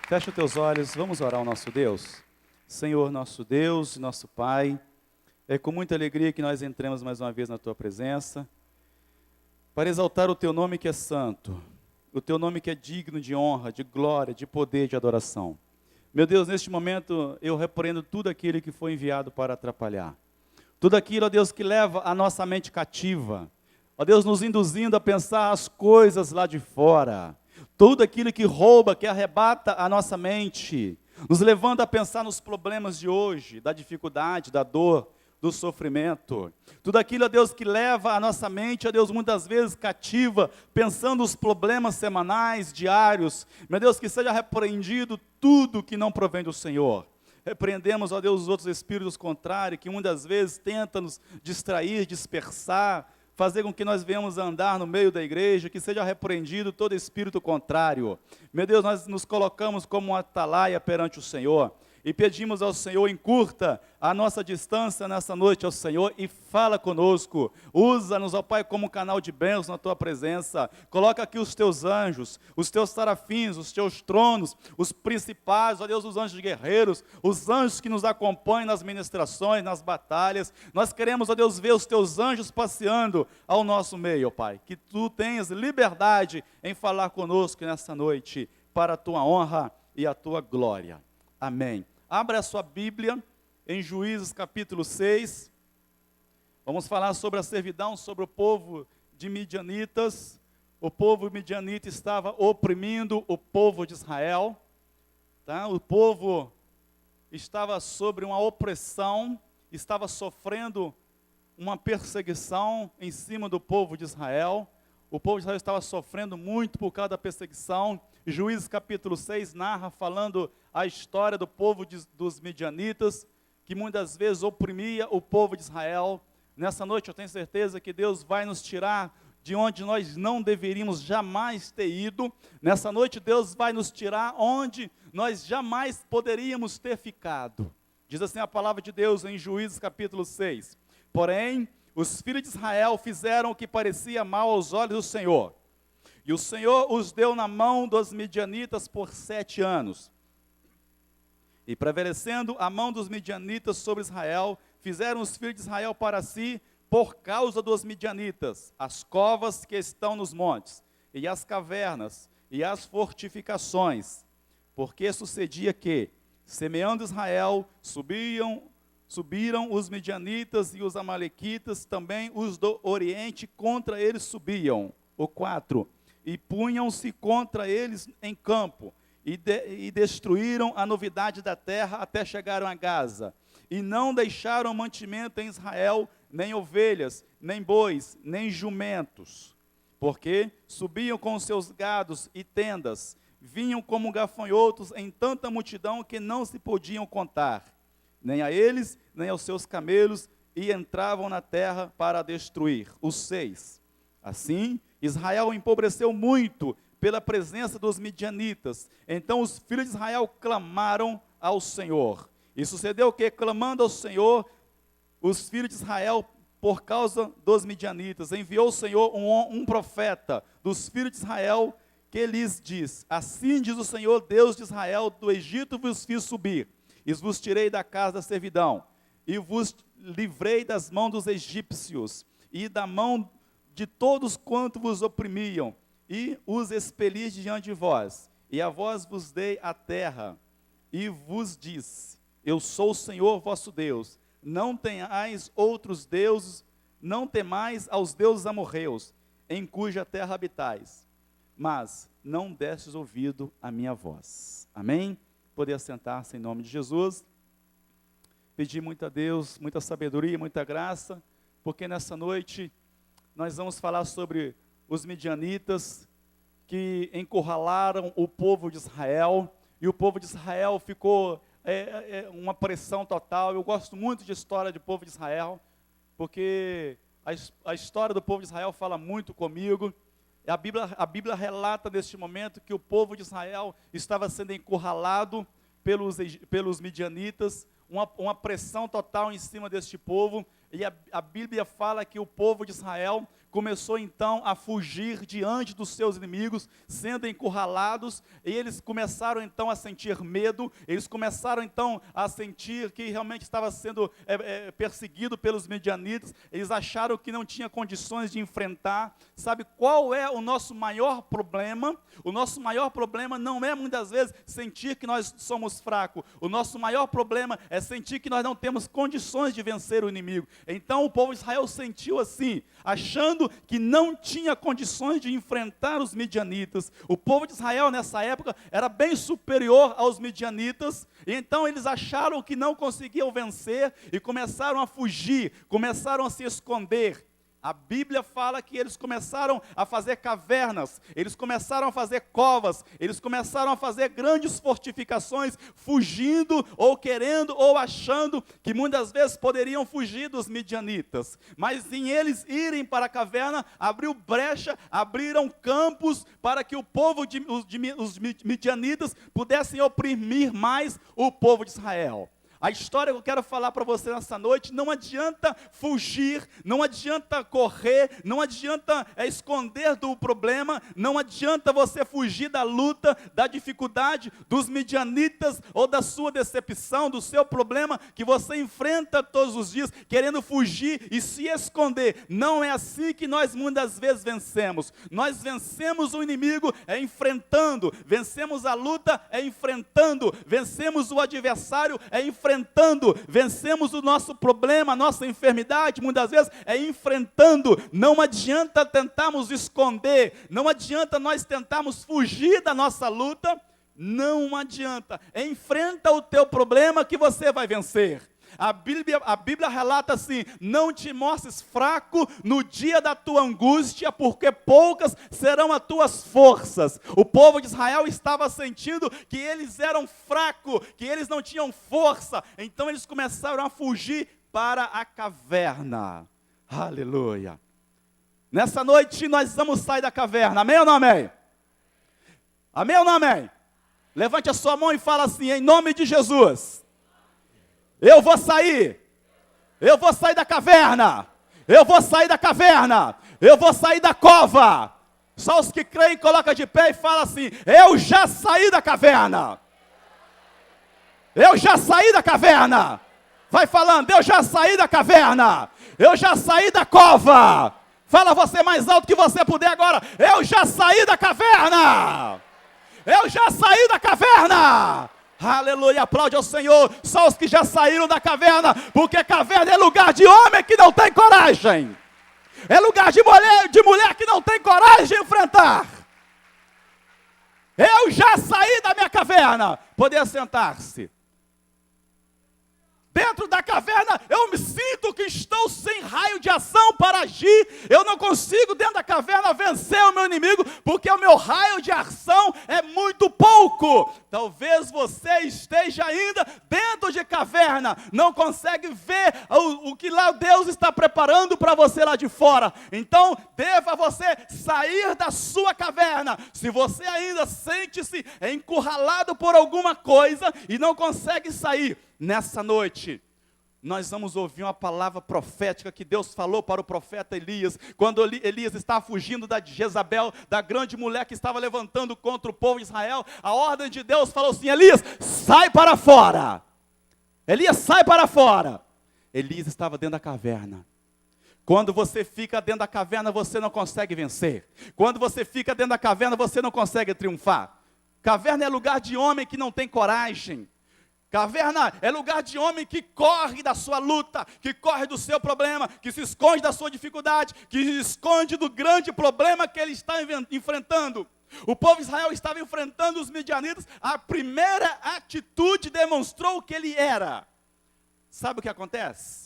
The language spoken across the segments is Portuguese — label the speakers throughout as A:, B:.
A: Fecha os teus olhos, vamos orar ao nosso Deus. Senhor, nosso Deus, nosso Pai, é com muita alegria que nós entramos mais uma vez na Tua presença, para exaltar o Teu nome que é santo, o Teu nome que é digno de honra, de glória, de poder, de adoração. Meu Deus, neste momento eu repreendo tudo aquilo que foi enviado para atrapalhar. Tudo aquilo, ó Deus, que leva a nossa mente cativa. Ó Deus, nos induzindo a pensar as coisas lá de fora. Tudo aquilo que rouba, que arrebata a nossa mente, nos levando a pensar nos problemas de hoje, da dificuldade, da dor, do sofrimento. Tudo aquilo, ó Deus, que leva a nossa mente, ó Deus, muitas vezes cativa, pensando os problemas semanais, diários. Meu Deus, que seja repreendido tudo que não provém do Senhor. Repreendemos, ó Deus, os outros espíritos contrários, que muitas vezes tentam nos distrair, dispersar, fazer com que nós venhamos a andar no meio da igreja, que seja repreendido todo espírito contrário. Meu Deus, nós nos colocamos como um atalaia perante o Senhor, e pedimos ao Senhor, encurta a nossa distância nessa noite ao Senhor, e fala conosco, usa-nos, ó Pai, como canal de bênçãos na Tua presença, coloca aqui os Teus anjos, os Teus serafins, os Teus tronos, os principais, ó Deus, os anjos guerreiros, os anjos que nos acompanham nas ministrações, nas batalhas. Nós queremos, ó Deus, ver os Teus anjos passeando ao nosso meio, ó Pai, que Tu tenhas liberdade em falar conosco nessa noite, para a Tua honra e a Tua glória. Amém. Abra a sua Bíblia em Juízes capítulo 6, vamos falar sobre a servidão, sobre o povo de Midianitas. O povo midianita estava oprimindo o povo de Israel, tá? O povo estava sobre uma opressão, estava sofrendo uma perseguição em cima do povo de Israel. O povo de Israel estava sofrendo muito por causa da perseguição. Juízes capítulo 6 narra, falando a história do povo dos midianitas, que muitas vezes oprimia o povo de Israel. Nessa noite eu tenho certeza que Deus vai nos tirar de onde nós não deveríamos jamais ter ido. Nessa noite Deus vai nos tirar onde nós jamais poderíamos ter ficado. Diz assim a palavra de Deus em Juízes capítulo 6. Porém, os filhos de Israel fizeram o que parecia mal aos olhos do Senhor. E o Senhor os deu na mão dos midianitas por 7 anos. E prevalecendo a mão dos midianitas sobre Israel, fizeram os filhos de Israel para si, por causa dos midianitas, as covas que estão nos montes, e as cavernas, e as fortificações. Porque sucedia que, semeando Israel, subiram os midianitas e os amalequitas, também os do oriente, contra eles subiam. O 4. E punham-se contra eles em campo, e destruíram a novidade da terra até chegaram a Gaza. E não deixaram mantimento em Israel, nem ovelhas, nem bois, nem jumentos. Porque subiam com seus gados e tendas, vinham como gafanhotos em tanta multidão que não se podiam contar, nem a eles, nem aos seus camelos, e entravam na terra para destruir. O 6. Assim, Israel empobreceu muito pela presença dos midianitas. Então os filhos de Israel clamaram ao Senhor. E sucedeu que, clamando ao Senhor, os filhos de Israel, por causa dos midianitas, enviou o Senhor um profeta dos filhos de Israel, que lhes diz: assim diz o Senhor, Deus de Israel, do Egito vos fiz subir, e vos tirei da casa da servidão, e vos livrei das mãos dos egípcios, e da mão de todos quanto vos oprimiam, e os expeli diante de vós, e a vós vos dei a terra, e vos disse: eu sou o Senhor vosso Deus, não tenhais outros deuses, não temais aos deuses amorreus, em cuja terra habitais, mas não destes ouvido à minha voz. Amém? Poder sentar-se em nome de Jesus. Pedir muito a Deus, muita sabedoria, muita graça, porque nessa noite nós vamos falar sobre os midianitas que encurralaram o povo de Israel, e o povo de Israel ficou uma pressão total. Eu gosto muito de história do povo de Israel, porque a história do povo de Israel fala muito comigo. A Bíblia relata neste momento que o povo de Israel estava sendo encurralado pelos midianitas, uma pressão total em cima deste povo, e a Bíblia fala que o povo de Israel começou então a fugir diante dos seus inimigos, sendo encurralados, e eles começaram então a sentir medo, eles começaram então a sentir que realmente estava sendo perseguido pelos midianitas, eles acharam que não tinha condições de enfrentar. Sabe qual é o nosso maior problema? O nosso maior problema não é muitas vezes sentir que nós somos fracos, o nosso maior problema é sentir que nós não temos condições de vencer o inimigo. Então o povo de Israel sentiu assim, achando que não tinha condições de enfrentar os midianitas. O povo de Israel nessa época era bem superior aos midianitas, e então eles acharam que não conseguiam vencer e começaram a fugir, começaram a se esconder. A Bíblia fala que eles começaram a fazer cavernas, eles começaram a fazer covas, eles começaram a fazer grandes fortificações, fugindo ou querendo ou achando que muitas vezes poderiam fugir dos midianitas. Mas em eles irem para a caverna, abriu brecha, abriram campos para que o povo, os midianitas pudessem oprimir mais o povo de Israel. A história que eu quero falar para você nessa noite, não adianta fugir, não adianta correr, não adianta esconder do problema, não adianta você fugir da luta, da dificuldade, dos midianitas ou da sua decepção, do seu problema que você enfrenta todos os dias, querendo fugir e se esconder. Não é assim que nós muitas vezes vencemos. Nós vencemos o inimigo enfrentando, vencemos a luta enfrentando, vencemos o adversário enfrentando, vencemos o nosso problema, a nossa enfermidade, muitas vezes enfrentando. Não adianta tentarmos esconder, não adianta nós tentarmos fugir da nossa luta, não adianta. Enfrenta o teu problema que você vai vencer. A Bíblia relata assim: não te mostres fraco no dia da tua angústia, porque poucas serão as tuas forças. O povo de Israel estava sentindo que eles eram fracos, que eles não tinham força, então eles começaram a fugir para a caverna. Aleluia! Nessa noite nós vamos sair da caverna, amém ou não amém? Amém ou não amém? Levante a sua mão e fala assim: em nome de Jesus, eu vou sair da caverna, eu vou sair da caverna, eu vou sair da cova. Só os que creem, coloca de pé e fala assim: eu já saí da caverna, eu já saí da caverna. Vai falando: eu já saí da caverna, eu já saí da cova. Fala você mais alto que você puder agora: eu já saí da caverna, eu já saí da caverna. Aleluia, aplaude ao Senhor, só os que já saíram da caverna, porque caverna é lugar de homem que não tem coragem, é lugar de mulher que não tem coragem de enfrentar. Eu já saí da minha caverna. Poder sentar-se. Dentro da caverna eu me sinto que estou sem raio de ação para agir. Eu não consigo dentro da caverna vencer o meu inimigo, porque o meu raio de ação é muito pouco. Talvez você esteja ainda dentro de caverna, não consegue ver o que lá Deus está preparando para você lá de fora. Então deva você sair da sua caverna. Se você ainda sente-se encurralado por alguma coisa e não consegue sair, nessa noite, nós vamos ouvir uma palavra profética que Deus falou para o profeta Elias, quando Elias estava fugindo da Jezabel, da grande mulher que estava levantando contra o povo de Israel. A ordem de Deus falou assim: Elias, sai para fora. Elias, sai para fora. Elias estava dentro da caverna. Quando você fica dentro da caverna, você não consegue vencer. Quando você fica dentro da caverna, você não consegue triunfar. Caverna é lugar de homem que não tem coragem. Caverna é lugar de homem que corre da sua luta, que corre do seu problema, que se esconde da sua dificuldade, que se esconde do grande problema que ele está enfrentando. O povo de Israel estava enfrentando os midianitas. A primeira atitude demonstrou o que ele era. Sabe o que acontece?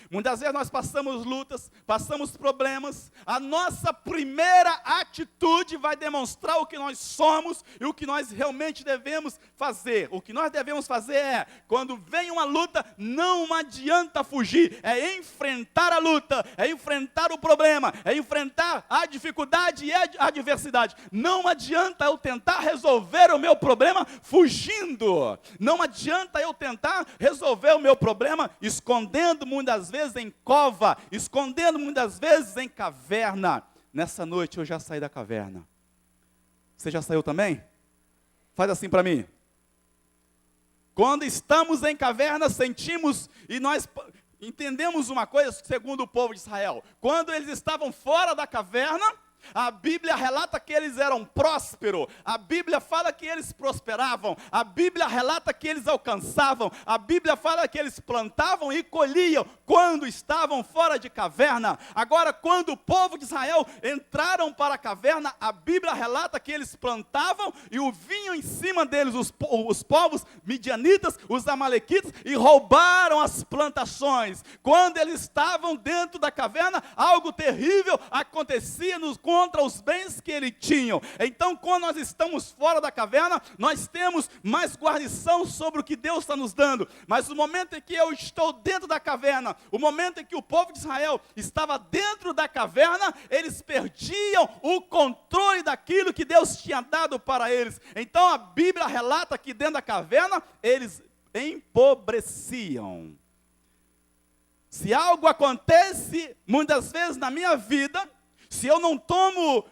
A: Muitas vezes nós passamos lutas, passamos problemas. A nossa primeira atitude vai demonstrar o que nós somos e o que nós realmente devemos fazer. O que nós devemos fazer é, quando vem uma luta, não adianta fugir, é enfrentar a luta, é enfrentar o problema, é enfrentar a dificuldade e a adversidade. Não adianta eu tentar resolver o meu problema fugindo. Não adianta eu tentar resolver o meu problema escondendo muitas vezes vezes em cova, escondendo muitas vezes em caverna. Nessa noite eu já saí da caverna. Você já saiu também? Faz assim para mim. Quando estamos em caverna, sentimos e nós entendemos uma coisa segundo o povo de Israel. Quando eles estavam fora da caverna, a Bíblia relata que eles eram prósperos, a Bíblia fala que eles prosperavam, a Bíblia relata que eles alcançavam, a Bíblia fala que eles plantavam e colhiam quando estavam fora de caverna. Agora, quando o povo de Israel entraram para a caverna, a Bíblia relata que eles plantavam e o vinham em cima deles os povos midianitas, os amalequitas, e roubaram as plantações. Quando eles estavam dentro da caverna, algo terrível acontecia contra os bens que ele tinham. Então, quando nós estamos fora da caverna, nós temos mais guarnição sobre o que Deus está nos dando. Mas no momento em que eu estou dentro da caverna, o momento em que o povo de Israel estava dentro da caverna, eles perdiam o controle daquilo que Deus tinha dado para eles. Então a Bíblia relata que dentro da caverna eles empobreciam. Se algo acontece muitas vezes na minha vida, se eu não tomo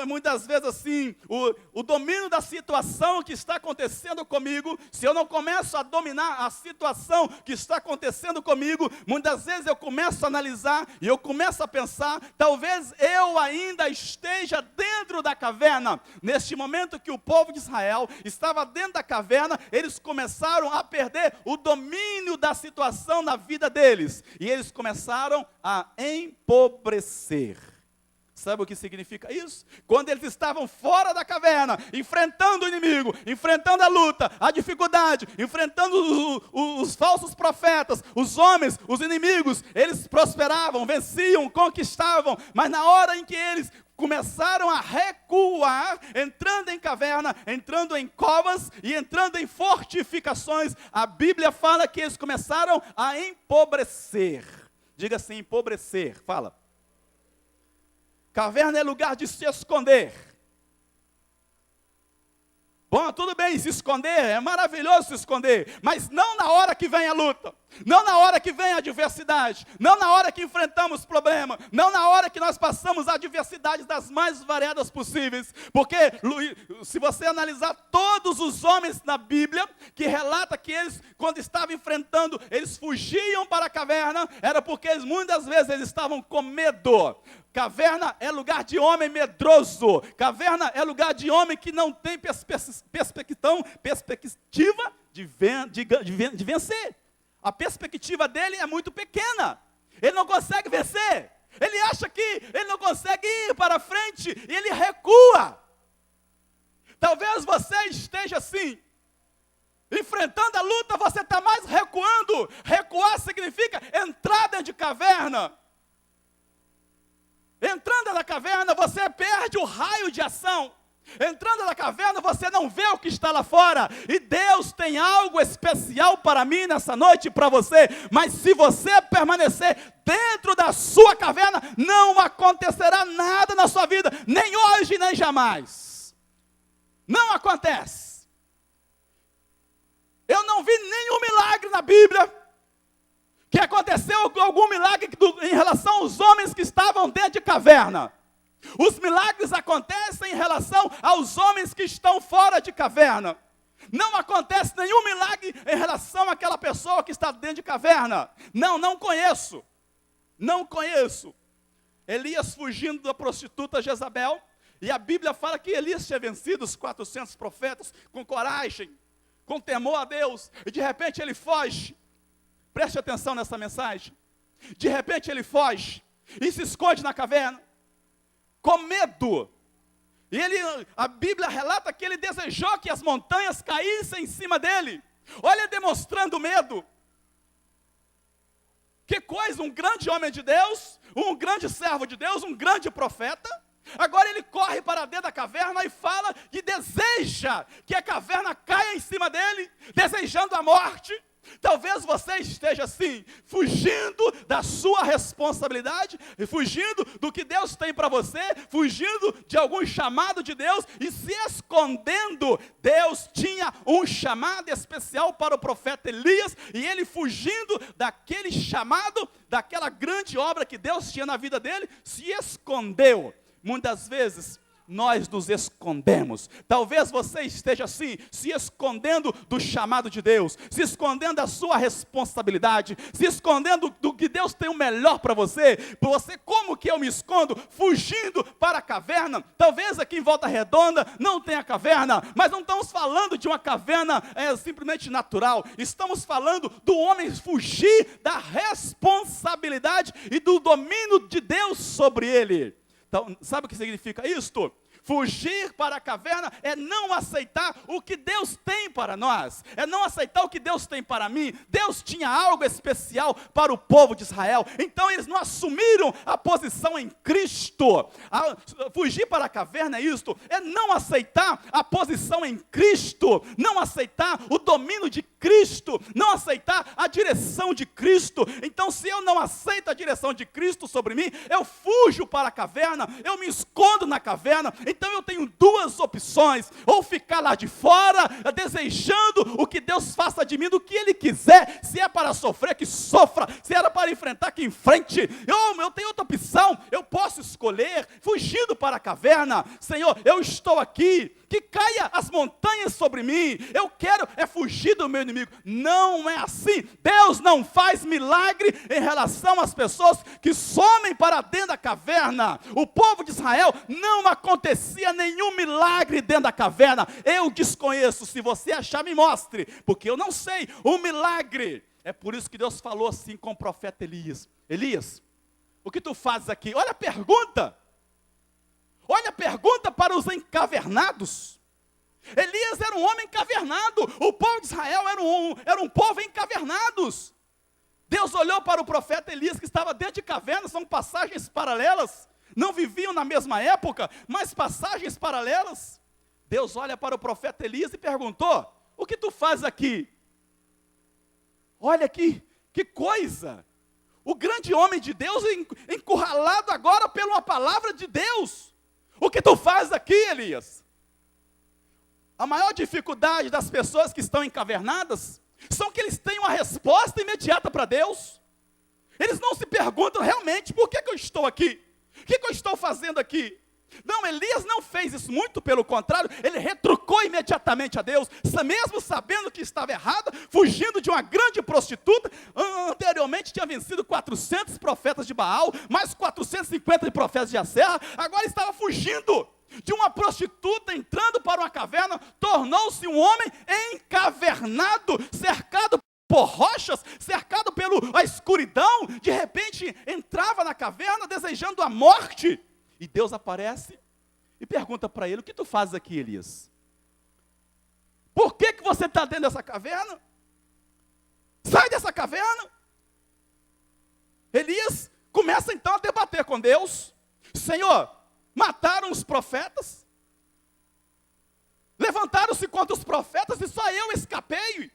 A: muitas vezes assim, o domínio da situação que está acontecendo comigo, se eu não começo a dominar a situação que está acontecendo comigo, muitas vezes eu começo a analisar e eu começo a pensar, talvez eu ainda esteja dentro da caverna. Neste momento que o povo de Israel estava dentro da caverna, eles começaram a perder o domínio da situação na vida deles, e eles começaram a empobrecer. Sabe o que significa isso? Quando eles estavam fora da caverna, enfrentando o inimigo, enfrentando a luta, a dificuldade, enfrentando os falsos profetas, os homens, os inimigos, eles prosperavam, venciam, conquistavam, mas na hora em que eles começaram a recuar, entrando em caverna, entrando em covas e entrando em fortificações, a Bíblia fala que eles começaram a empobrecer. Diga assim, empobrecer, fala. Caverna é lugar de se esconder. Bom, tudo bem se esconder, é maravilhoso se esconder, mas não na hora que vem a luta, não na hora que vem a adversidade, não na hora que enfrentamos problema, não na hora que nós passamos adversidades das mais variadas possíveis, porque se você analisar todos os homens na Bíblia, que relata que eles, quando estavam enfrentando, eles fugiam para a caverna, era porque eles, muitas vezes eles estavam com medo. Caverna é lugar de homem medroso. Caverna é lugar de homem que não tem perspectiva de vencer. A perspectiva dele é muito pequena. Ele não consegue vencer. Ele acha que ele não consegue ir para frente e ele recua. Talvez você esteja assim, enfrentando a luta, você está mais recuando. Recuar significa entrar dentro de caverna. Entrando na caverna, você perde o raio de ação. Entrando na caverna, você não vê o que está lá fora. E Deus tem algo especial para mim nessa noite e para você. Mas se você permanecer dentro da sua caverna, não acontecerá nada na sua vida. Nem hoje, nem jamais. Não acontece. Eu não vi nenhum milagre na Bíblia que aconteceu algum milagre em relação aos homens que estavam dentro de caverna. Os milagres acontecem em relação aos homens que estão fora de caverna. Não acontece nenhum milagre em relação àquela pessoa que está dentro de caverna. Não conheço. Não conheço. Elias fugindo da prostituta Jezabel. E a Bíblia fala que Elias tinha vencido os 400 profetas com coragem, com temor a Deus. E de repente ele foge. Preste atenção nessa mensagem. De repente ele foge e se esconde na caverna, com medo. E a Bíblia relata que ele desejou que as montanhas caíssem em cima dele. Olha, demonstrando medo. Que coisa, um grande homem de Deus, um grande servo de Deus, um grande profeta. Agora ele corre para dentro da caverna e fala que deseja que a caverna caia em cima dele, desejando a morte. Talvez você esteja assim, fugindo da sua responsabilidade, fugindo do que Deus tem para você, fugindo de algum chamado de Deus e se escondendo. Deus tinha um chamado especial para o profeta Elias e ele fugindo daquele chamado, daquela grande obra que Deus tinha na vida dele, se escondeu. Muitas vezes nós nos escondemos. Talvez você esteja assim, se escondendo do chamado de Deus, se escondendo da sua responsabilidade, se escondendo do que Deus tem o melhor para você. Como que eu me escondo? Fugindo para a caverna. Talvez aqui em Volta Redonda não tenha caverna, mas não estamos falando de uma caverna simplesmente natural. Estamos falando do homem fugir da responsabilidade e do domínio de Deus sobre ele. Então, sabe o que significa isto? Fugir para a caverna é não aceitar o que Deus tem para nós, é não aceitar o que Deus tem para mim. Deus tinha algo especial para o povo de Israel, então eles não assumiram a posição em Cristo. Fugir para a caverna é isto, é não aceitar a posição em Cristo, não aceitar o domínio de Cristo, não aceitar a direção de Cristo. Então, se eu não aceito a direção de Cristo sobre mim, eu fujo para a caverna, eu me escondo na caverna. Então eu tenho duas opções: ou ficar lá de fora, desejando o que Deus faça de mim do que Ele quiser. Se é para sofrer, que sofra. Se era para enfrentar, que enfrente. Eu tenho outra opção, eu posso escolher, fugindo para a caverna. Senhor, eu estou aqui, que caia as montanhas sobre mim, eu quero fugir do meu inimigo. Não é assim. Deus não faz milagre em relação às pessoas que somem para dentro da caverna. O povo de Israel não acontecia nenhum milagre dentro da caverna. Eu desconheço, se você achar me mostre, porque eu não sei um milagre. É por isso que Deus falou assim com o profeta Elias: Elias, o que tu fazes aqui? Olha a pergunta. Olha a pergunta para os encavernados. Elias era um homem encavernado. O povo de Israel era um povo encavernados. Deus olhou para o profeta Elias, que estava dentro de cavernas. São passagens paralelas. Não viviam na mesma época, mas passagens paralelas. Deus olha para o profeta Elias e perguntou: o que tu fazes aqui? Olha aqui, que coisa. O grande homem de Deus encurralado agora pela uma palavra de Deus. O que tu fazes aqui, Elias? A maior dificuldade das pessoas que estão encavernadas são que eles têm uma resposta imediata para Deus. Eles não se perguntam realmente: por que eu estou aqui? O que eu estou fazendo aqui? Não, Elias não fez isso, muito pelo contrário, ele retrucou imediatamente a Deus, mesmo sabendo que estava errado, fugindo de uma grande prostituta. Anteriormente tinha vencido 400 profetas de Baal, mais 450 de profetas de Aserra. Agora estava fugindo de uma prostituta, entrando para uma caverna. Tornou-se um homem encavernado, cercado por rochas, cercado pela escuridão. De repente entrava na caverna desejando a morte. E Deus aparece e pergunta para ele: o que tu fazes aqui, Elias? Por que você está dentro dessa caverna? Sai dessa caverna. Elias começa então a debater com Deus. Senhor, mataram os profetas, levantaram-se contra os profetas e só eu escapei.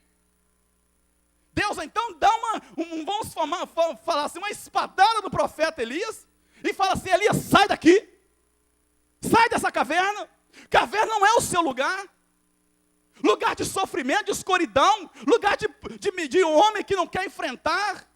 A: Deus então dá vamos falar assim, uma espadada no profeta Elias e fala assim: Elias, sai daqui, sai dessa caverna. Caverna não é o seu lugar, lugar de sofrimento, de escuridão, lugar de um homem que não quer enfrentar,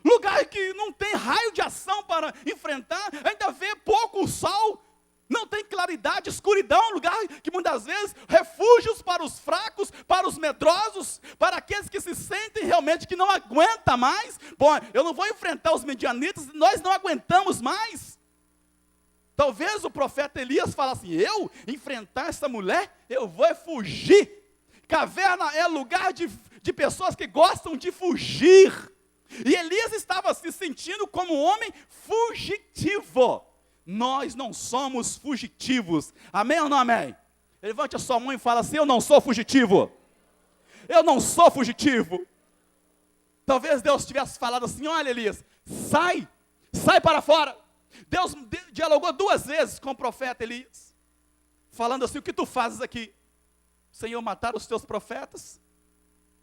A: lugar que não tem raio de ação para enfrentar, ainda vê pouco o sol, não tem claridade, escuridão, lugar que muitas vezes refúgios para os fracos, para os medrosos, para aqueles que se sentem realmente que não aguentam mais. Bom, eu não vou enfrentar os medianitas, nós não aguentamos mais. Talvez o profeta Elias fale assim: eu enfrentar essa mulher, eu vou fugir. Caverna é lugar de pessoas que gostam de fugir. E Elias estava se sentindo como um homem fugitivo. Nós não somos fugitivos. Amém ou não amém? Levante a sua mão e fala assim: eu não sou fugitivo. Eu não sou fugitivo. Talvez Deus tivesse falado assim: olha, Elias, sai para fora. Deus dialogou 2 vezes com o profeta Elias, falando assim: o que tu fazes aqui? Senhor, mataram os teus profetas,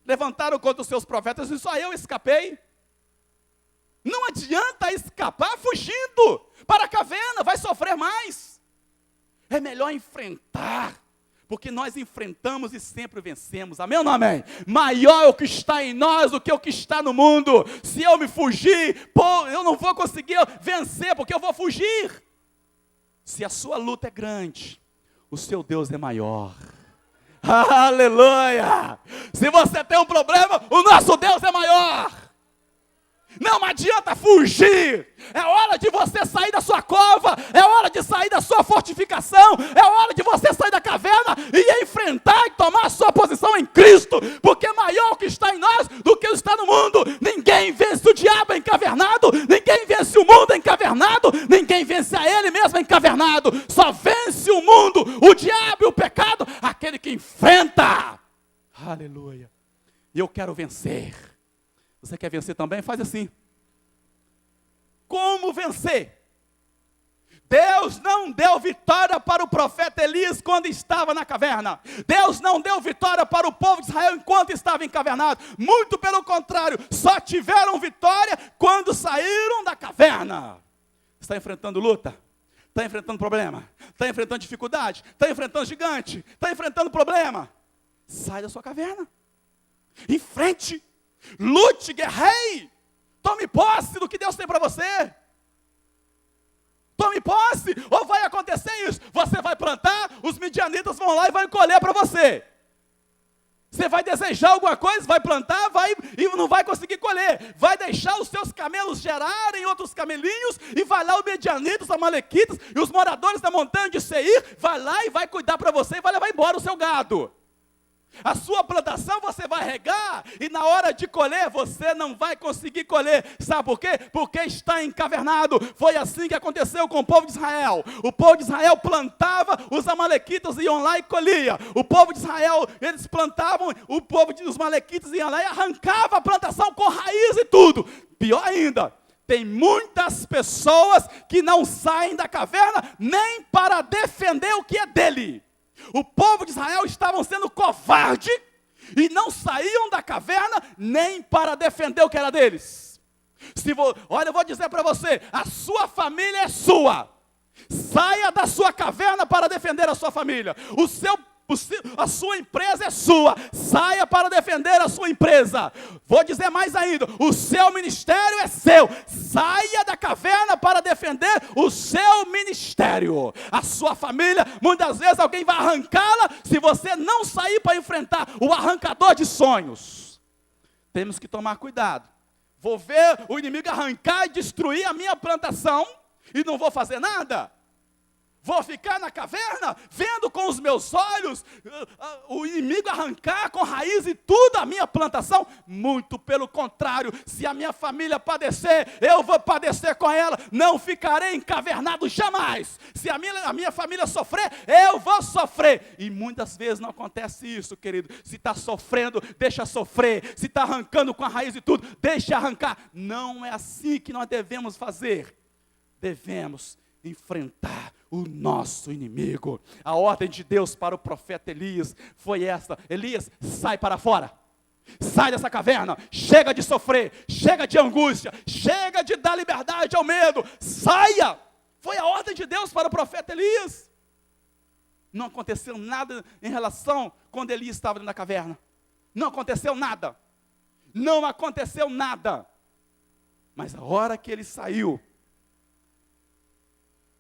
A: levantaram contra os seus profetas e só eu escapei. Não adianta escapar fugindo para a caverna, vai sofrer mais. É melhor enfrentar, porque nós enfrentamos e sempre vencemos, amém ou não amém? Maior é o que está em nós do que o que está no mundo. Se eu me fugir, eu não vou conseguir vencer, porque eu vou fugir. Se a sua luta é grande, o seu Deus é maior. Aleluia! Se você tem um problema, o nosso Deus é maior. Não adianta fugir, é hora de você sair da sua cova, é hora de sair da sua fortificação, é hora de você sair da caverna e enfrentar e tomar a sua posição em Cristo, porque é maior o que está em nós do que o que está no mundo. Ninguém vence o diabo encavernado, ninguém vence o mundo encavernado, ninguém vence a ele mesmo encavernado, só vence o mundo, o diabo e o pecado, aquele que enfrenta. Aleluia! E eu quero vencer. Você quer vencer também? Faz assim. Como vencer? Deus não deu vitória para o profeta Elias quando estava na caverna. Deus não deu vitória para o povo de Israel enquanto estava encavernado. Muito pelo contrário, só tiveram vitória quando saíram da caverna. Está enfrentando luta? Está enfrentando problema? Está enfrentando dificuldade? Está enfrentando gigante? Está enfrentando problema? Sai da sua caverna. Enfrente. Lute, guerreie, tome posse do que Deus tem para você. Tome posse, ou vai acontecer isso, você vai plantar, os midianitas vão lá e vão colher para você. Você vai desejar alguma coisa, vai plantar, e não vai conseguir colher. Vai deixar os seus camelos gerarem outros camelinhos, e vai lá os midianitas, os amalequitas, e os moradores da montanha de Seir, vai lá e vai cuidar para você, e vai levar embora o seu gado. A sua plantação você vai regar, e na hora de colher, você não vai conseguir colher. Sabe por quê? Porque está encavernado. Foi assim que aconteceu com o povo de Israel. O povo de Israel plantava, os amalequitas iam lá e colhia. O povo de Israel, eles plantavam, os amalequitas iam lá e arrancava a plantação com raiz e tudo. Pior ainda, tem muitas pessoas que não saem da caverna nem para defender o que é dele. O povo de Israel estavam sendo covarde e não saíam da caverna nem para defender o que era deles. Olha, eu vou dizer para você, a sua família é sua. Saia da sua caverna para defender a sua família. A sua empresa é sua. Saia para defender a sua empresa. Vou dizer mais ainda, o seu ministério é seu. Saia da caverna para defender o seu ministério. A sua família, muitas vezes alguém vai arrancá-la se você não sair para enfrentar o arrancador de sonhos. Temos que tomar cuidado. Vou ver o inimigo arrancar e destruir a minha plantação e não vou fazer nada? Vou ficar na caverna, vendo com os meus olhos o inimigo arrancar com raiz e tudo a minha plantação? Muito pelo contrário, se a minha família padecer, eu vou padecer com ela, não ficarei encavernado jamais. Se a minha família sofrer, eu vou sofrer. E muitas vezes não acontece isso, querido. Se está sofrendo, deixa sofrer. Se está arrancando com a raiz e tudo, deixa arrancar. Não é assim que nós devemos fazer. Devemos enfrentar o nosso inimigo. A ordem de Deus para o profeta Elias foi esta: Elias, sai para fora, sai dessa caverna, chega de sofrer, chega de angústia, chega de dar liberdade ao medo, saia. Foi a ordem de Deus para o profeta Elias. Não aconteceu nada em relação quando Elias estava dentro da caverna. Não aconteceu nada. Não aconteceu nada. Mas a hora que ele saiu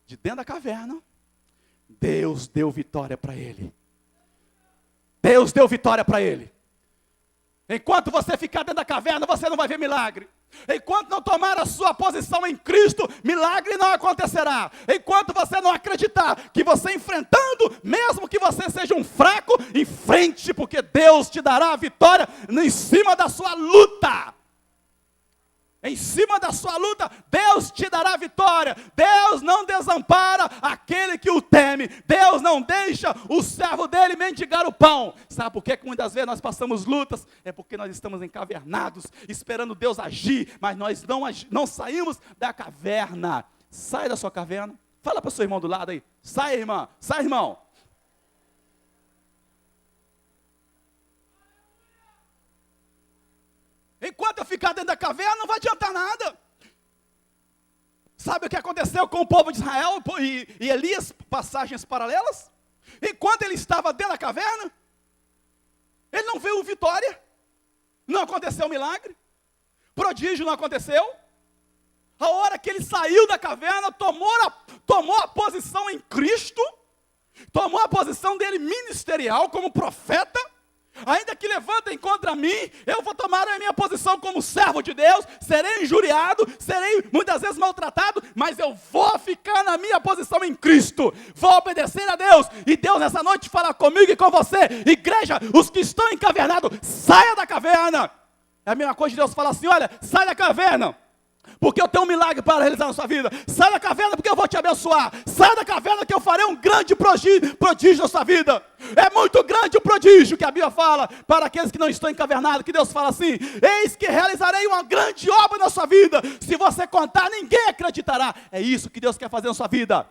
A: de dentro da caverna, Deus deu vitória para ele. Deus deu vitória para ele. Enquanto você ficar dentro da caverna, você não vai ver milagre. Enquanto não tomar a sua posição em Cristo, milagre não acontecerá. Enquanto você não acreditar que você enfrentando, mesmo que você seja um fraco, enfrente, porque Deus te dará a vitória em cima da sua luta. Em cima da sua luta, Deus te dará vitória. Deus não desampara aquele que o teme. Deus não deixa o servo dele mendigar o pão. Sabe por que muitas vezes nós passamos lutas? É porque nós estamos encavernados, esperando Deus agir, mas nós não saímos da caverna. Sai da sua caverna. Fala para o seu irmão do lado aí. Sai, irmã. Sai, irmão. dentro da caverna, não vai adiantar nada. Sabe o que aconteceu com o povo de Israel e Elias, passagens paralelas? Enquanto ele estava dentro da caverna, ele não viu vitória, não aconteceu milagre, prodígio não aconteceu. A hora que ele saiu da caverna, tomou a posição em Cristo, tomou a posição dele ministerial como profeta. Ainda que levantem contra mim, eu vou tomar a minha posição como servo de Deus, serei injuriado, serei muitas vezes maltratado, mas eu vou ficar na minha posição em Cristo, vou obedecer a Deus, e Deus nessa noite fala comigo e com você, igreja, os que estão encavernados, saia da caverna. É a mesma coisa de Deus falar assim, olha, sai da caverna, porque eu tenho um milagre para realizar na sua vida. Sai da caverna porque eu vou te abençoar. Sai da caverna que eu farei um grande prodígio na sua vida. É muito grande o prodígio que a Bíblia fala para aqueles que não estão encavernados, que Deus fala assim, eis que realizarei uma grande obra na sua vida. Se você contar, ninguém acreditará. É isso que Deus quer fazer na sua vida.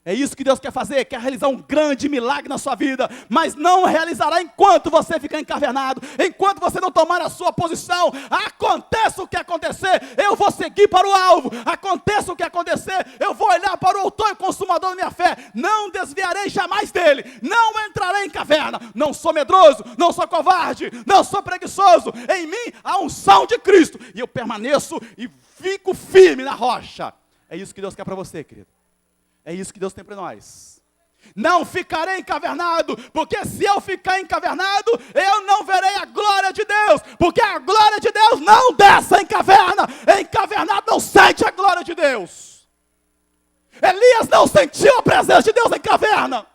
A: É isso que Deus quer fazer, quer realizar um grande milagre na sua vida, mas não realizará enquanto você ficar encavernado, enquanto você não tomar a sua posição. Aconteça o que acontecer, eu vou seguir para o alvo. Aconteça o que acontecer, eu vou olhar para o autor e consumador da minha fé. Não desviarei jamais dele, não entrarei em caverna. Não sou medroso, não sou covarde, não sou preguiçoso. Em mim há a unção de Cristo, e eu permaneço e fico firme na rocha. É isso que Deus quer para você, querido. É isso que Deus tem para nós. Não ficarei encavernado, porque se eu ficar encavernado, eu não verei a glória de Deus, porque a glória de Deus não desce em caverna. Encavernado não sente a glória de Deus. Elias não sentiu a presença de Deus em caverna.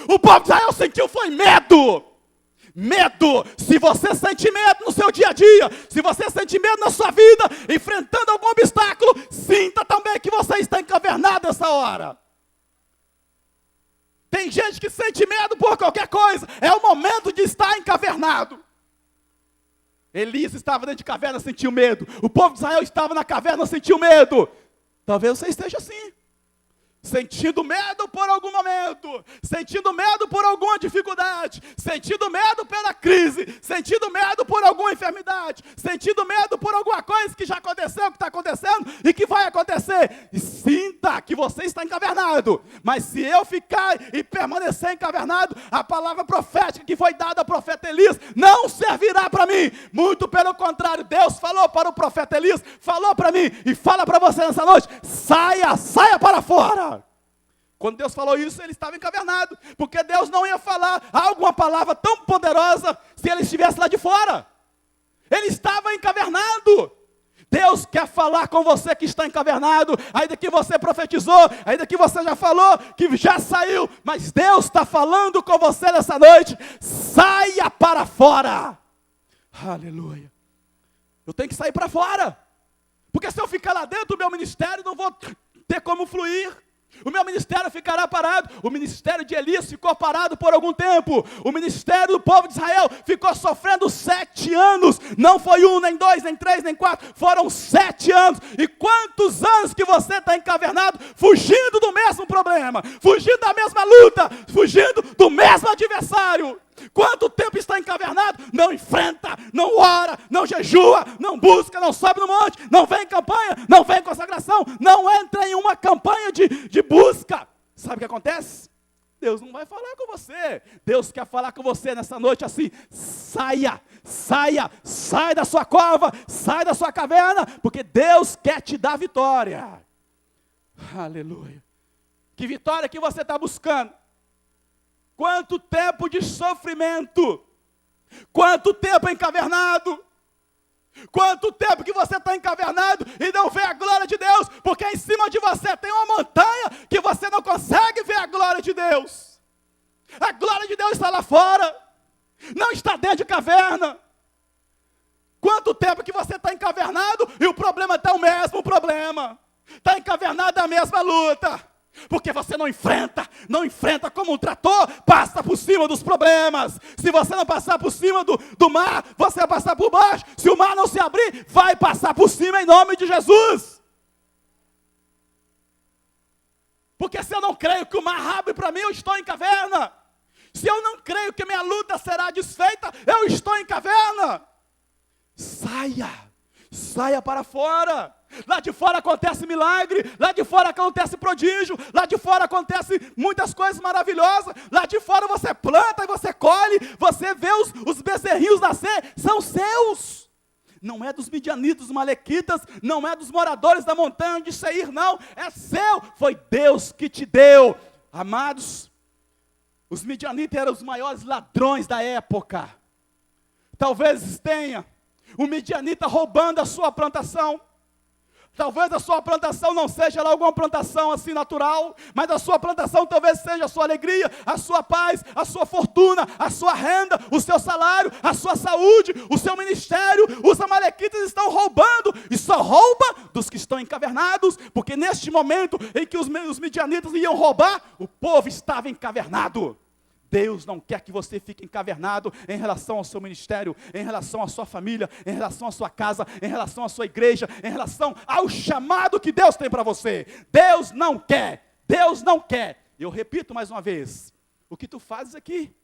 A: O povo de Israel sentiu foi medo. Medo. Se você sente medo no seu dia a dia, se você sente medo na sua vida, enfrentando algum obstáculo, sinta também que você está encavernado nessa hora. Tem gente que sente medo por qualquer coisa. É o momento de estar encavernado. Elias estava dentro de caverna, sentiu medo. O povo de Israel estava na caverna, sentiu medo. Talvez você esteja assim. Sentindo medo por algum momento, sentindo medo por alguma dificuldade, sentindo medo pela crise, sentindo medo por alguma enfermidade, sentindo medo por alguma coisa que já aconteceu, que está acontecendo e que vai acontecer. E sinta que você está encavernado, mas se eu ficar e permanecer encavernado, a palavra profética que foi dada ao profeta Elias não servirá para mim. Muito pelo contrário, Deus falou para o profeta Elias, falou para mim e fala para você nessa noite, saia para fora. Quando Deus falou isso, ele estava encavernado, porque Deus não ia falar alguma palavra tão poderosa se ele estivesse lá de fora. Ele estava encavernado. Deus quer falar com você que está encavernado, ainda que você profetizou, ainda que você já falou, que já saiu, mas Deus está falando com você nessa noite, saia para fora. Aleluia. Eu tenho que sair para fora, porque se eu ficar lá dentro do meu ministério, não vou ter como fluir. O meu ministério ficará parado. O ministério de Elias ficou parado por algum tempo. O ministério do povo de Israel ficou sofrendo 7 anos. Não foi 1, nem 2, nem 3, nem 4. Foram 7 anos. E quantos anos que você está encavernado, fugindo do mesmo problema, fugindo da mesma luta, fugindo do mesmo adversário? Quanto tempo está encavernado? Não enfrenta, não ora, não jejua, não busca, não sobe no monte, não vem em campanha, não vem em consagração, não entra em uma campanha de busca. Sabe o que acontece? Deus não vai falar com você. Deus quer falar com você nessa noite assim, saia da sua cova, sai da sua caverna, porque Deus quer te dar vitória. Aleluia. Que vitória que você está buscando? Quanto tempo de sofrimento, quanto tempo encavernado, quanto tempo que você está encavernado e não vê a glória de Deus, porque em cima de você tem uma montanha que você não consegue ver a glória de Deus. A glória de Deus está lá fora, não está dentro de caverna. Quanto tempo que você está encavernado e o problema está o mesmo problema, está encavernado a mesma luta. Porque você não enfrenta como um trator, passa por cima dos problemas. Se você não passar por cima do mar, você vai passar por baixo. Se o mar não se abrir, vai passar por cima em nome de Jesus. Porque se eu não creio que o mar abre para mim, eu estou em caverna. Se eu não creio que minha luta será desfeita, eu estou em caverna. saia para fora. Lá de fora acontece milagre, lá de fora acontece prodígio, lá de fora acontece muitas coisas maravilhosas, lá de fora você planta e você colhe, você vê os bezerrinhos nascer, são seus. Não é dos midianitas, dos malequitas, não é dos moradores da montanha de Seir, não, é seu, foi Deus que te deu. Amados, os midianitas eram os maiores ladrões da época. Talvez tenha o midianita roubando a sua plantação. Talvez a sua plantação não seja lá alguma plantação assim natural, mas a sua plantação talvez seja a sua alegria, a sua paz, a sua fortuna, a sua renda, o seu salário, a sua saúde, o seu ministério. Os amalequitas estão roubando, e só rouba dos que estão encavernados, porque neste momento em que os midianitas iam roubar, o povo estava encavernado. Deus não quer que você fique encavernado em relação ao seu ministério, em relação à sua família, em relação à sua casa, em relação à sua igreja, em relação ao chamado que Deus tem para você. Deus não quer, Deus não quer. Eu repito mais uma vez, o que tu fazes aqui?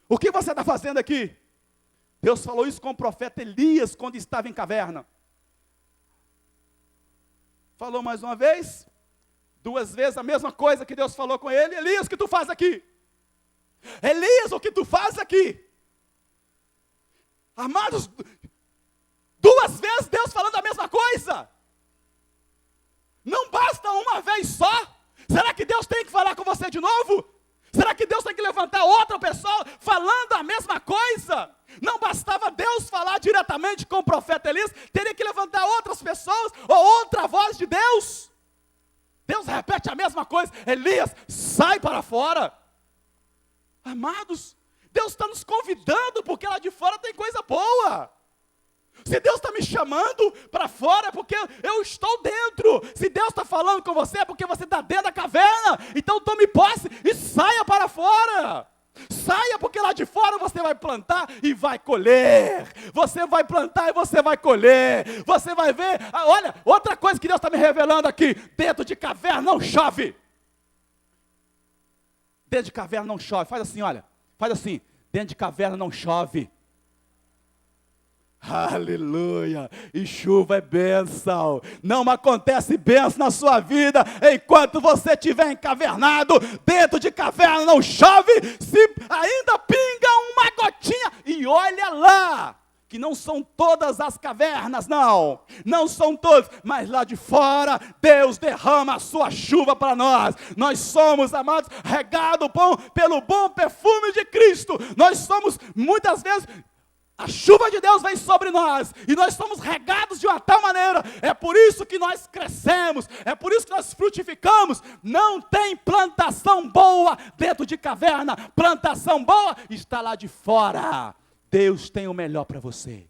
A: O que você está fazendo aqui? Deus falou isso com o profeta Elias quando estava em caverna. Falou mais uma vez, 2 vezes a mesma coisa que Deus falou com ele. Elias, o que tu faz aqui? Elias, o que tu faz aqui? Amados, 2 vezes Deus falando a mesma coisa. Não basta uma vez só. Será que Deus tem que falar com você de novo? Será que Deus tem que levantar outra pessoa falando a mesma coisa? Não bastava Deus falar diretamente com o profeta Elias, teria que levantar outras pessoas ou outra voz de Deus. Deus repete a mesma coisa. Elias, sai para fora. Amados, Deus está nos convidando, porque lá de fora tem coisa boa. Se Deus está me chamando para fora, é porque eu estou dentro. Se Deus está falando com você, é porque você está dentro da caverna. Então tome posse e saia para fora. Saia, porque lá de fora você vai plantar e vai colher. Você vai plantar e você vai colher. Você vai ver, olha, outra coisa que Deus está me revelando aqui. Dentro de caverna não chove. Dentro de caverna não chove. Faz assim, olha. Faz assim. Dentro de caverna não chove. Aleluia. E chuva é bênção. Não acontece bênção na sua vida enquanto você estiver encavernado. Dentro de caverna não chove. Se ainda pinga uma gotinha. E olha lá. Que não são todas as cavernas, não. Não são todas. Mas lá de fora, Deus derrama a sua chuva para nós. Nós somos, amados, regados pelo bom perfume de Cristo. Nós somos, muitas vezes, a chuva de Deus vem sobre nós. E nós somos regados de uma tal maneira. É por isso que nós crescemos. É por isso que nós frutificamos. Não tem plantação boa dentro de caverna. Plantação boa está lá de fora. Deus tem o melhor para você.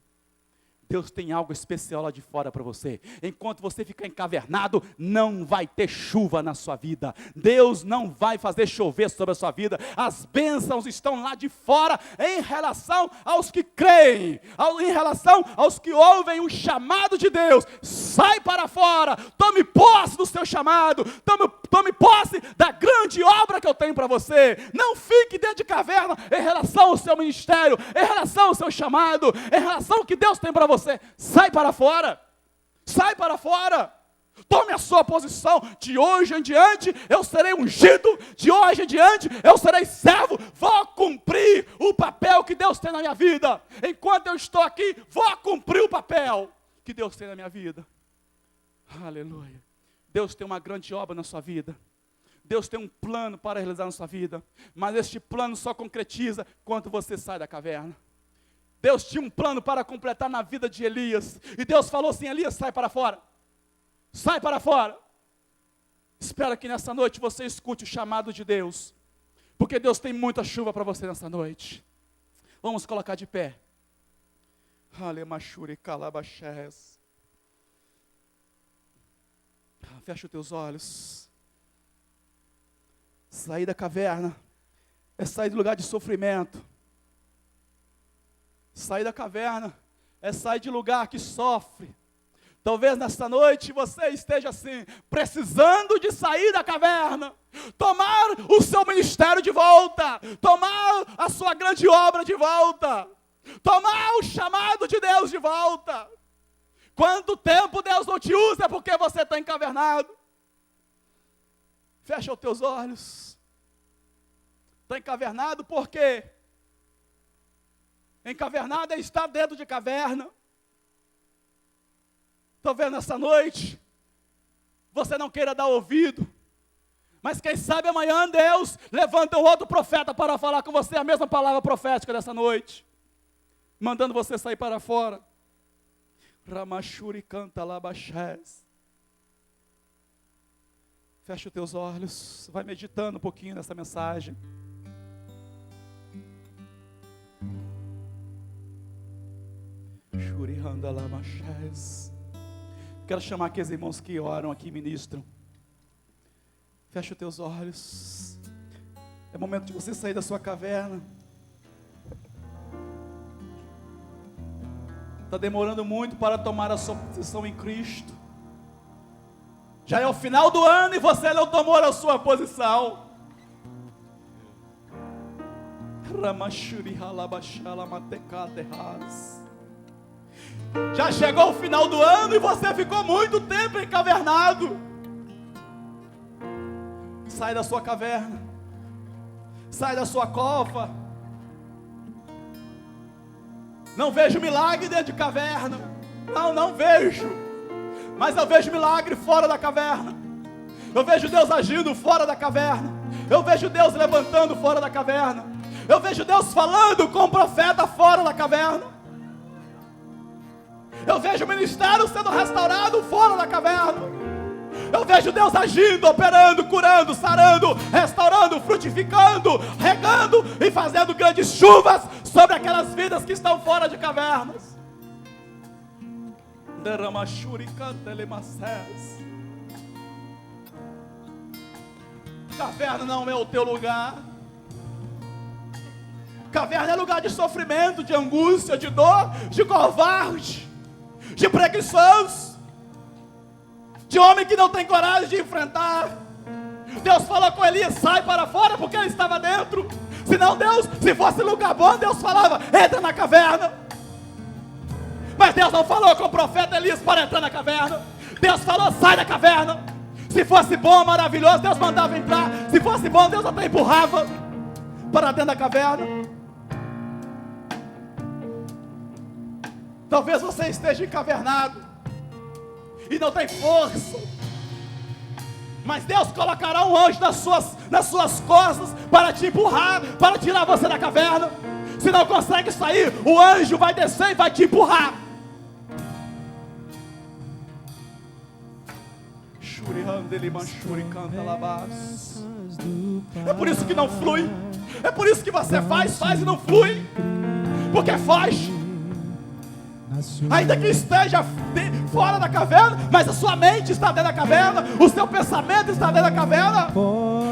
A: Deus tem algo especial lá de fora para você. Enquanto você ficar encavernado, não vai ter chuva na sua vida. Deus não vai fazer chover sobre a sua vida. As bênçãos estão lá de fora em relação aos que creem, em relação aos que ouvem o chamado de Deus. Sai para fora, tome posse do seu chamado, tome posse da grande obra que eu tenho para você. Não fique dentro de caverna em relação ao seu ministério, em relação ao seu chamado, em relação ao que Deus tem para você. Sai para fora, sai para fora, tome a sua posição. De hoje em diante eu serei ungido, de hoje em diante eu serei servo, vou cumprir o papel que Deus tem na minha vida. Enquanto eu estou aqui, vou cumprir o papel que Deus tem na minha vida. Aleluia. Deus tem uma grande obra na sua vida. Deus tem um plano para realizar na sua vida, mas este plano só concretiza quando você sai da caverna. Deus tinha um plano para completar na vida de Elias. E Deus falou assim: Elias, sai para fora. Sai para fora. Espero que nessa noite você escute o chamado de Deus. Porque Deus tem muita chuva para você nessa noite. Vamos colocar de pé. Fecha os teus olhos. Sair da caverna é sair do lugar de sofrimento. Sair da caverna é sair de lugar que sofre. Talvez nesta noite você esteja assim, precisando de sair da caverna, tomar o seu ministério de volta, tomar a sua grande obra de volta, tomar o chamado de Deus de volta. Quanto tempo Deus não te usa é porque você está encavernado. Fecha os teus olhos. Está encavernado por quê? Encavernado é estar dentro de caverna. Talvez nessa noite você não queira dar ouvido, mas quem sabe amanhã Deus levanta um outro profeta para falar com você a mesma palavra profética dessa noite, mandando você sair para fora. Ramachuri canta labachés. Fecha os teus olhos, vai meditando um pouquinho nessa mensagem. Shuri handa labachés. Quero chamar aqueles irmãos que oram aqui, ministram. Fecha os teus olhos. É momento de você sair da sua caverna. Está demorando muito para tomar a sua posição em Cristo. Já é o final do ano e você não tomou a sua posição. Já chegou o final do ano e você ficou muito tempo encavernado. Sai da sua caverna. Sai da sua cova. Não vejo milagre dentro de caverna. Não vejo. Mas eu vejo milagre fora da caverna. Eu vejo Deus agindo fora da caverna. Eu vejo Deus levantando fora da caverna. Eu vejo Deus falando com o profeta fora da caverna. Eu vejo o ministério sendo restaurado fora da caverna. Eu vejo Deus agindo, operando, curando, sarando, restaurando, frutificando, regando e fazendo grandes chuvas sobre aquelas vidas que estão fora de cavernas. Caverna não é o teu lugar. Caverna é lugar de sofrimento, de angústia, de dor, de covarde, de preguiçoso, de homem que não tem coragem de enfrentar. Deus falou com Elias: sai para fora, porque ele estava dentro. Se fosse lugar bom, Deus falava: entra na caverna. Mas Deus não falou com o profeta Elias para entrar na caverna. Deus falou: sai da caverna. Se fosse bom, maravilhoso, Deus mandava entrar. Se fosse bom, Deus até empurrava para dentro da caverna. Talvez você esteja encavernado e não tem força, mas Deus colocará um anjo nas suas costas para te empurrar, para tirar você da caverna. Se não consegue sair, o anjo vai descer e vai te empurrar. É por isso que não flui. É por isso que você faz e não flui. Porque foge. Ainda que esteja fora da caverna, mas a sua mente está dentro da caverna, o seu pensamento está dentro da caverna.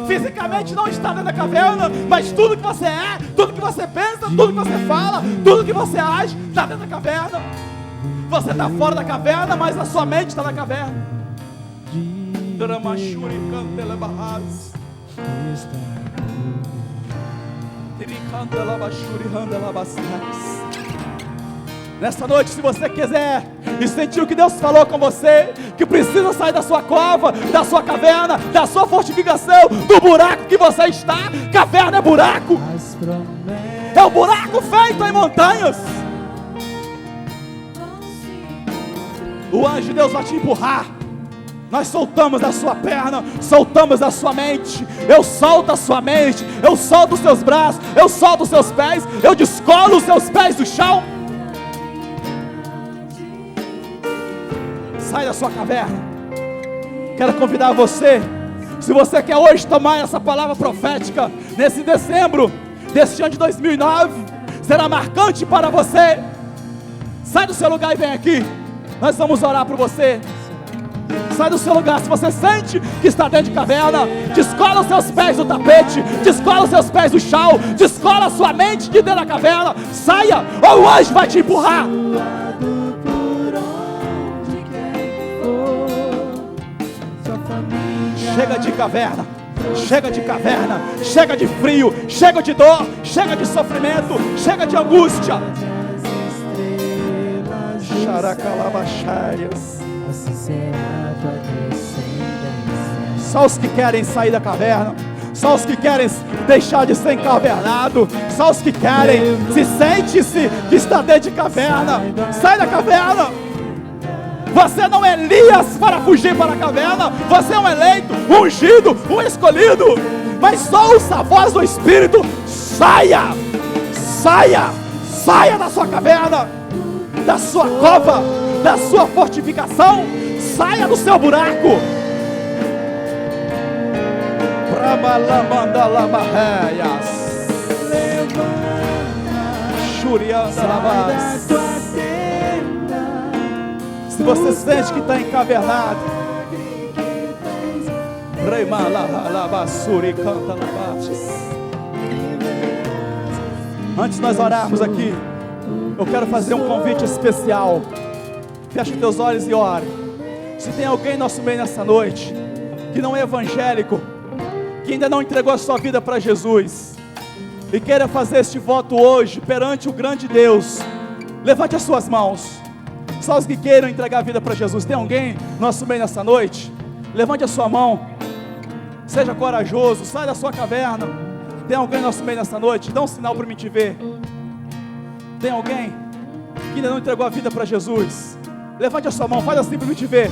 A: Fisicamente não está dentro da caverna, mas tudo que você é, tudo que você pensa, tudo que você fala, tudo que você age, está dentro da caverna. Você está fora da caverna, mas a sua mente está na caverna. Nessa noite, se você quiser e sentir o que Deus falou com você, que precisa sair da sua cova, da sua caverna, da sua fortificação, do buraco que você está. Caverna é buraco. É um buraco feito em montanhas. O anjo de Deus vai te empurrar. Nós soltamos a sua perna, soltamos a sua mente. Eu solto a sua mente, eu solto os seus braços, eu solto os seus pés, eu descolo os seus pés do chão. Sai da sua caverna. Quero convidar você, se você quer hoje tomar essa palavra profética, nesse dezembro, deste ano de 2009, será marcante para você. Sai do seu lugar e vem aqui. Nós vamos orar por você. Sai do seu lugar. Se você sente que está dentro de caverna, descola os seus pés do tapete, descola os seus pés do chão, descola a sua mente de dentro da caverna. Saia, ou o anjo vai te empurrar. Chega de caverna, chega de caverna, chega de frio, chega de dor, chega de sofrimento, chega de angústia.
B: assim será a tua descendência.
A: Só os que querem sair da caverna, só os que querem deixar de ser encavernado, só os que querem, se sente-se que está dentro de caverna, sai da caverna. Você não é Elias para fugir para a caverna, você é um eleito, um ungido, um escolhido, mas só ouça a voz do Espírito, saia, saia, saia da sua caverna, da sua cova, da sua fortificação, saia do seu buraco. Se você sente que está encavernado, antes de nós orarmos aqui, eu quero fazer um convite especial. Feche teus olhos e ore. Se tem alguém em nosso meio nessa noite que não é evangélico, que ainda não entregou a sua vida para Jesus e queira fazer este voto hoje perante o grande Deus, levante as suas mãos. Só os que queiram entregar a vida para Jesus. Tem alguém no nosso meio nessa noite? Levante a sua mão. Seja corajoso, sai da sua caverna. Tem alguém no nosso meio nessa noite? Dá um sinal para mim te ver. Tem alguém que ainda não entregou a vida para Jesus? Levante a sua mão, faz assim para mim te ver.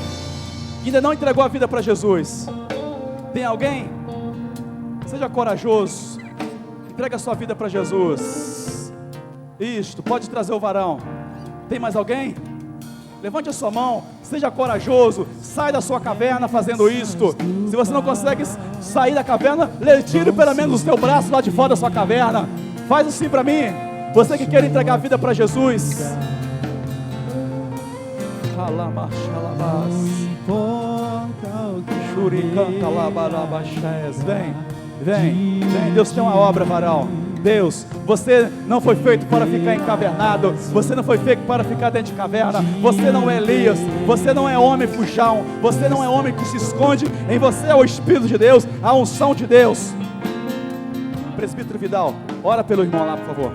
A: Que ainda não entregou a vida para Jesus. Tem alguém? Seja corajoso, entrega a sua vida para Jesus. Isto, pode trazer o varão. Tem mais alguém? Levante a sua mão, seja corajoso, sai da sua caverna fazendo isto. Se você não consegue sair da caverna, tire pelo menos o seu braço lá de fora da sua caverna. Faz assim para mim, você que quer entregar a vida para Jesus. Vem, Deus tem uma obra, varão. Deus, você não foi feito para ficar encavernado, você não foi feito para ficar dentro de caverna, você não é Elias, você não é homem fujão, você não é homem que se esconde, em você é o Espírito de Deus, a unção de Deus. Presbítero Vidal, ora pelo irmão lá, por favor.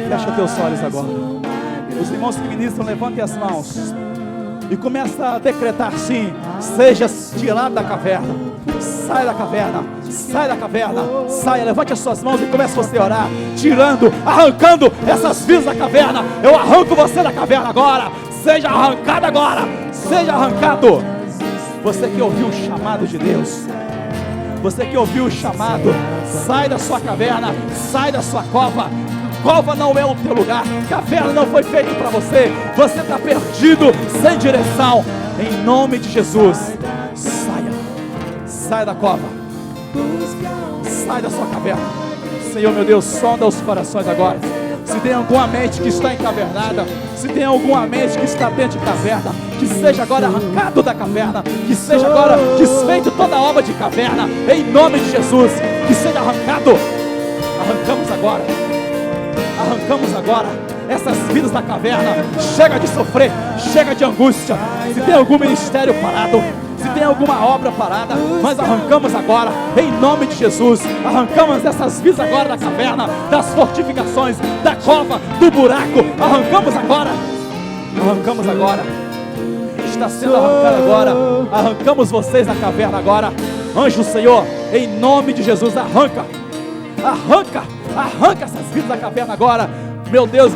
A: Fecha teus olhos agora. Os irmãos que ministram, levantem as mãos e começa a decretar sim: seja tirado da caverna. Sai da caverna, sai da caverna, saia, levante as suas mãos e comece você a orar, tirando, arrancando essas vidas da caverna. Eu arranco você da caverna agora, seja arrancado agora, seja arrancado. Você que ouviu o chamado de Deus, você que ouviu o chamado, sai da sua caverna, sai da sua cova. Cova não é o teu lugar, caverna não foi feito para você, você está perdido, sem direção. Em nome de Jesus, sai da cova, sai da sua caverna. Senhor meu Deus, sonda os corações agora. Se tem alguma mente que está encavernada, se tem alguma mente que está dentro de caverna, que seja agora arrancado da caverna, que seja agora desfeito toda a obra de caverna, em nome de Jesus, que seja arrancado. Arrancamos agora essas vidas da caverna. Chega de sofrer, chega de angústia. Se tem algum ministério parado, se tem alguma obra parada, nós arrancamos agora, em nome de Jesus. Arrancamos essas vidas agora da caverna, das fortificações, da cova, do buraco. Arrancamos agora. Está sendo arrancado agora. Arrancamos vocês da caverna agora. Anjo do Senhor, em nome de Jesus, arranca essas vidas da caverna agora. Meu Deus,